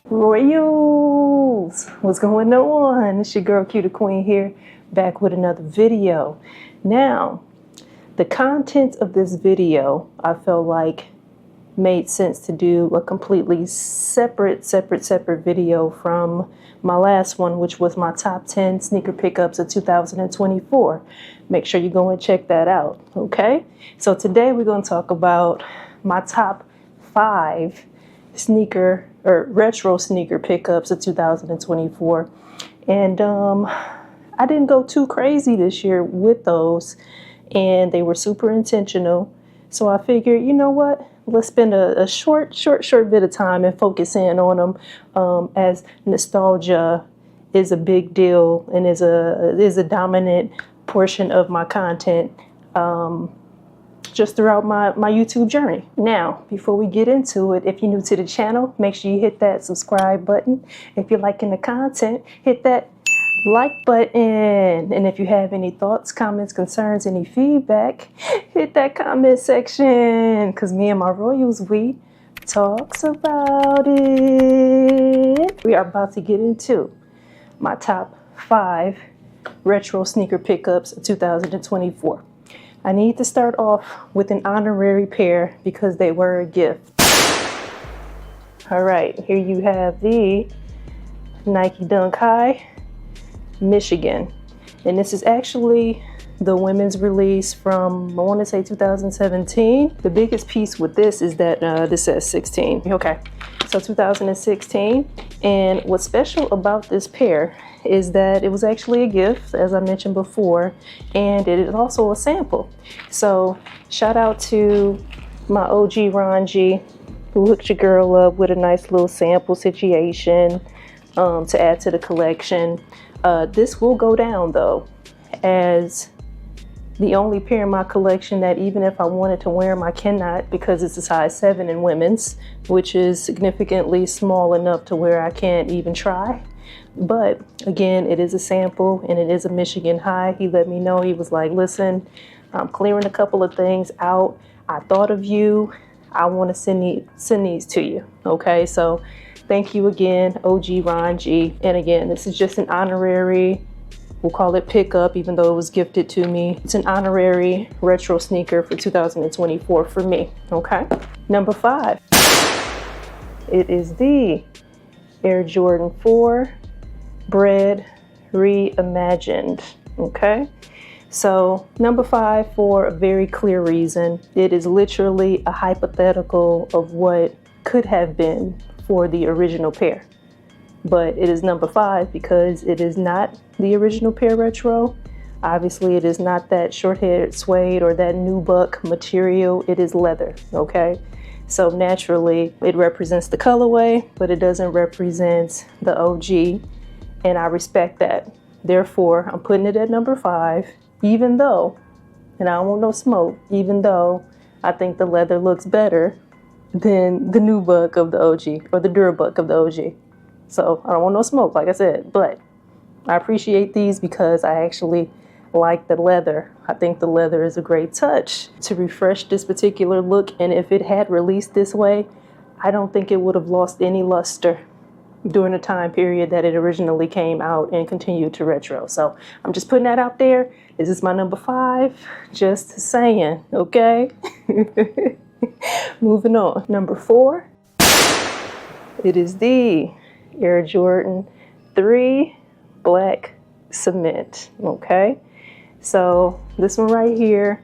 Royals, what's going on? It's your girl Q the Queen here, back with another video. Now, the content of this video, I felt like made sense to do a completely separate video from my last one, which was my top 10 sneaker pickups of 2024. Make sure you go and check that out, okay? So today we're going to talk about my top 5 retro sneaker pickups of 2024. And I didn't go too crazy this year with those, and they were super intentional. So I figured, you know what? Let's spend a short bit of time and focus in on them, as nostalgia is a big deal and is a dominant portion of my content just throughout my YouTube journey. Now, before we get into it, if you're new to the channel, make sure you hit that subscribe button. If you're liking the content, hit that like button. And if you have any thoughts, comments, concerns, any feedback, hit that comment section, because me and my Royals, we talks about it. We are about to get into my top 5 retro sneaker pickups of 2024. I need to start off with an honorary pair because they were a gift. All right, here you have the Nike Dunk High Michigan, and this is actually the women's release from, I want to say, 2017. The biggest piece with this is that this says 16. Okay, so 2016. And what's special about this pair is that it was actually a gift, as I mentioned before, and it is also a sample. So shout out to my OG Ron G, who hooked your girl up with a nice little sample situation to add to the collection. This will go down though as the only pair in my collection that, even if I wanted to wear them, I cannot, because it's a size 7 in women's, which is significantly small enough to where I can't even try. But again, it is a sample and it is a Michigan High. He let me know, he was like, listen, I'm clearing a couple of things out. I thought of you. I want to send these to you. Okay, so thank you again, OG Ron G. And again, this is just an honorary, we'll call it pickup, even though it was gifted to me. It's an honorary retro sneaker for 2024 for me, okay? Number 5, it is the Air Jordan 4 Bread Reimagined, okay? So number 5 for a very clear reason. It is literally a hypothetical of what could have been for the original pair. But it is number 5 because it is not the original pair retro. Obviously, it is not that short-haired suede or that nubuck material. It is leather, okay? So naturally, it represents the colorway, but it doesn't represent the OG, and I respect that. Therefore, I'm putting it at number 5, even though, and I don't want no smoke, even though I think the leather looks better than the nubuck of the OG or the durabuck of the OG. So I don't want no smoke, like I said, but I appreciate these because I actually like the leather. I think the leather is a great touch to refresh this particular look, and if it had released this way, I don't think it would have lost any luster during the time period that it originally came out and continued to retro. So I'm just putting that out there. This is my number 5, just saying, okay? Moving on. Number 4, it is the Air Jordan 3 Black Cement, okay? So this one right here,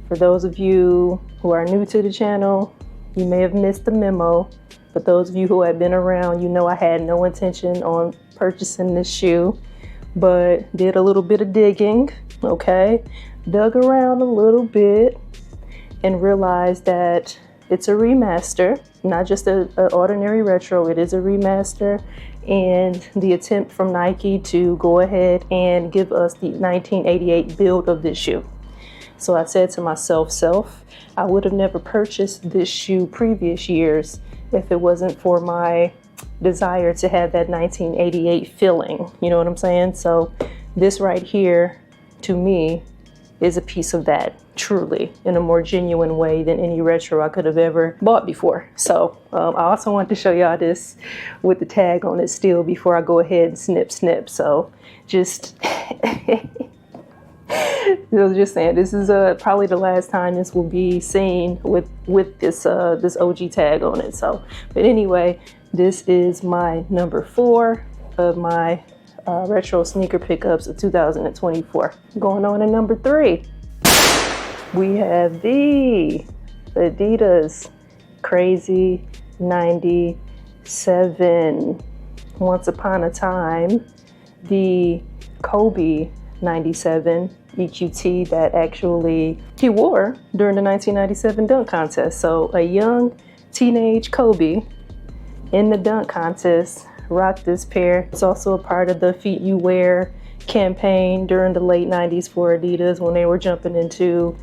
for those of you who are new to the channel, you may have missed the memo, but those of you who have been around, you know I had no intention on purchasing this shoe, but did a little bit of digging, okay? Dug around a little bit and realized that it's a remaster, not just an ordinary retro. It is a remaster, and the attempt from Nike to go ahead and give us the 1988 build of this shoe. So I said to myself, I would have never purchased this shoe previous years if it wasn't for my desire to have that 1988 feeling. You know what I'm saying? So this right here, to me, is a piece of that. truly in a more genuine way than any retro I could have ever bought before. So I also wanted to show y'all this with the tag on it still before I go ahead and snip. So just I was just saying, this is probably the last time this will be seen with this this OG tag on it. So, but anyway, this is my number 4 of my retro sneaker pickups of 2024. Going on to number 3, we have the Adidas Crazy 97. Once upon a time, the Kobe 97 EQT that actually he wore during the 1997 dunk contest. So a young teenage Kobe in the dunk contest rocked this pair. It's also a part of the Feet You Wear campaign during the late 90s for Adidas when they were jumping into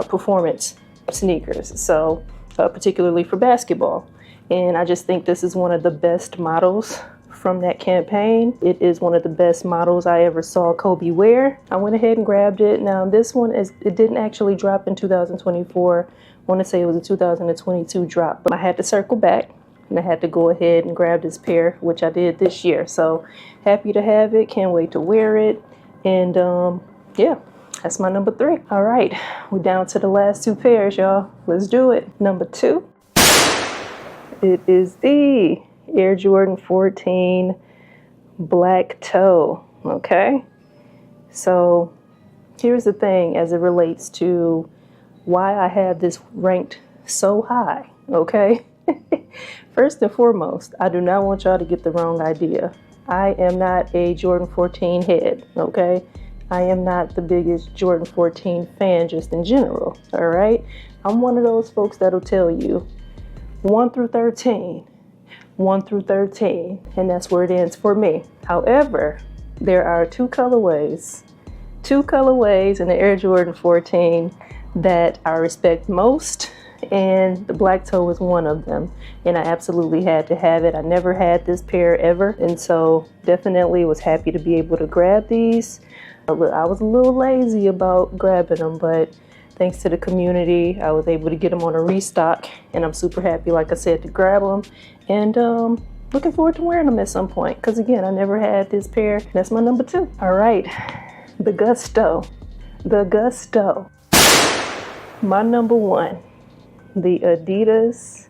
performance sneakers, so particularly for basketball. And I just think this is one of the best models from that campaign. It is one of the best models I ever saw Kobe wear. I went ahead and grabbed it. Now this one it didn't actually drop in 2024. I want to say it was a 2022 drop, but I had to circle back and I had to go ahead and grab this pair, which I did this year. So happy to have it, can't wait to wear it. And yeah, that's my number 3. All right, we're down to the last 2 pairs, y'all. Let's do it. Number 2, it is the Air Jordan 14 Black Toe. Okay, so here's the thing as it relates to why I have this ranked so high. Okay, first and foremost, I do not want y'all to get the wrong idea. I am not a Jordan 14 head. Okay, I am not the biggest Jordan 14 fan just in general. All right, I'm one of those folks that'll tell you 1 through 13, and that's where it ends for me. However, there are two colorways in the Air Jordan 14 that I respect most, and the Black Toe is one of them, and I absolutely had to have it. I never had this pair ever, and so definitely was happy to be able to grab these. I was a little lazy about grabbing them, but thanks to the community, I was able to get them on a restock, and I'm super happy, like I said, to grab them. And looking forward to wearing them at some point, because again, I never had this pair. That's my number 2. All right, the Gusto. My number 1, the Adidas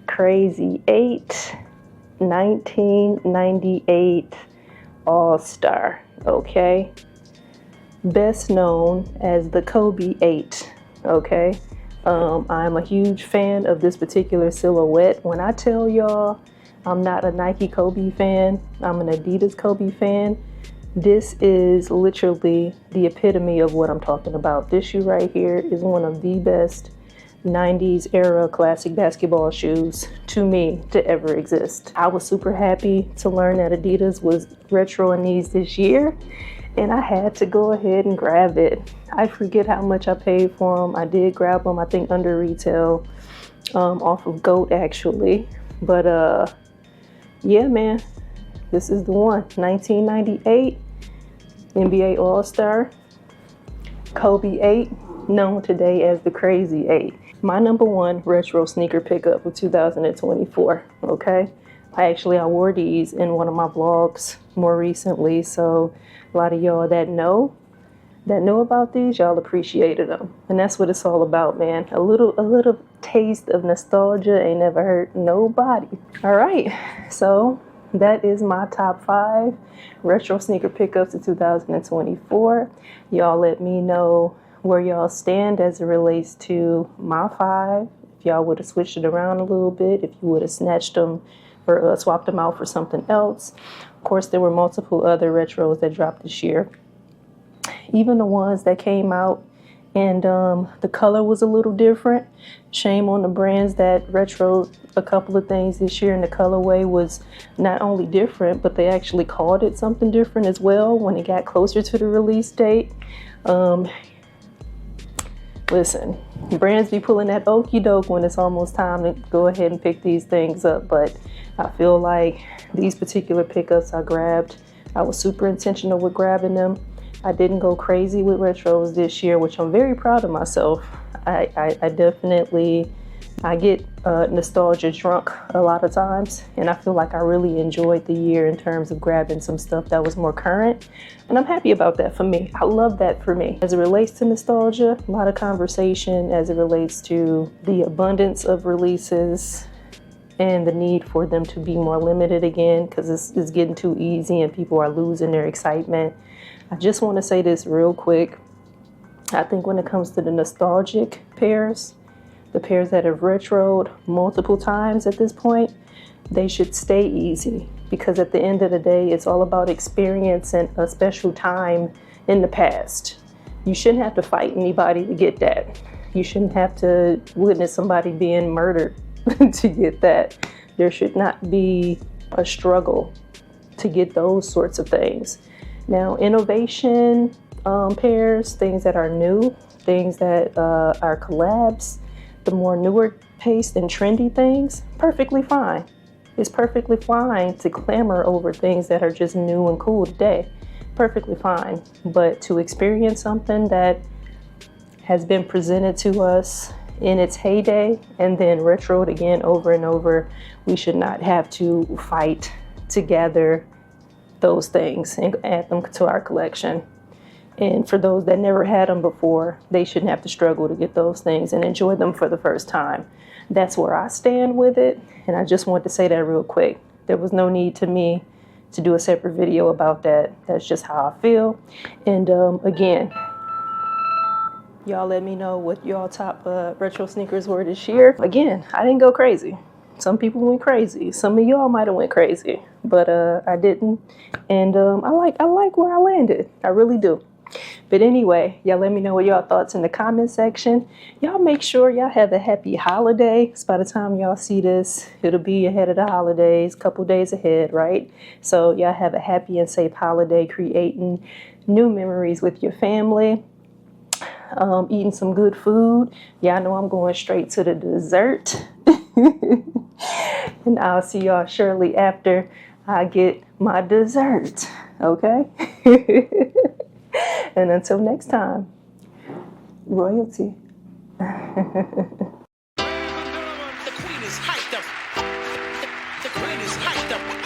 Crazy 8 1998 All-Star. Okay, best known as the Kobe 8. Okay, I'm a huge fan of this particular silhouette. When I tell y'all I'm not a Nike Kobe fan, I'm an Adidas Kobe fan, this is literally the epitome of what I'm talking about. This shoe right here is one of the best 90s era classic basketball shoes to me to ever exist. I was super happy to learn that Adidas was retroing these this year, and I had to go ahead and grab it. I forget how much I paid for them. I did grab them, I think under retail, off of GOAT actually. But yeah, man, this is the one. 1998 NBA All-Star Kobe 8, known today as the Crazy 8. My number 1 retro sneaker pickup of 2024. Okay, I wore these in one of my vlogs more recently, so a lot of y'all that know about these, y'all appreciated them, and that's what it's all about, man. A little taste of nostalgia ain't never hurt nobody. All right, so that is my top 5 retro sneaker pickups of 2024. Y'all let me know where y'all stand as it relates to my 5. If y'all would have switched it around a little bit, if you would have snatched them or swapped them out for something else. Of course, there were multiple other retros that dropped this year. Even the ones that came out and the color was a little different. Shame on the brands that retroed a couple of things this year, and the colorway was not only different, but they actually called it something different as well when it got closer to the release date. Listen, brands be pulling that okie doke when it's almost time to go ahead and pick these things up, but I feel like these particular pickups I grabbed, I was super intentional with grabbing them. I didn't go crazy with retros this year, which I'm very proud of myself. I definitely, I get nostalgia drunk a lot of times, and I feel like I really enjoyed the year in terms of grabbing some stuff that was more current, and I'm happy about that for me. I love that for me. As it relates to nostalgia, a lot of conversation as it relates to the abundance of releases and the need for them to be more limited again, because it's getting too easy and people are losing their excitement. I just want to say this real quick. I think when it comes to the nostalgic pairs, the pairs that have retroed multiple times at this point, they should stay easy, because at the end of the day, it's all about experiencing a special time in the past. You shouldn't have to fight anybody to get that. You shouldn't have to witness somebody being murdered to get that. There should not be a struggle to get those sorts of things. Now, innovation pairs, things that are new, things that are collabs, the more newer paced and trendy things, perfectly fine. It's perfectly fine to clamor over things that are just new and cool today. Perfectly fine. But to experience something that has been presented to us in its heyday and then retroed again over and over, we should not have to fight to gather those things and add them to our collection. And for those that never had them before, they shouldn't have to struggle to get those things and enjoy them for the first time. That's where I stand with it, and I just wanted to say that real quick. There was no need to me to do a separate video about that. That's just how I feel. And again, y'all let me know what y'all top retro sneakers were this year. Again, I didn't go crazy. Some people went crazy. Some of y'all might have went crazy, but I didn't. And I like where I landed. I really do. But anyway, y'all let me know what y'all thoughts in the comment section. Y'all make sure y'all have a happy holiday. Because by the time y'all see this, it'll be ahead of the holidays, couple days ahead, right? So y'all have a happy and safe holiday, creating new memories with your family, eating some good food. Y'all know I'm going straight to the dessert. And I'll see y'all shortly after I get my dessert, okay? And until next time, royalty.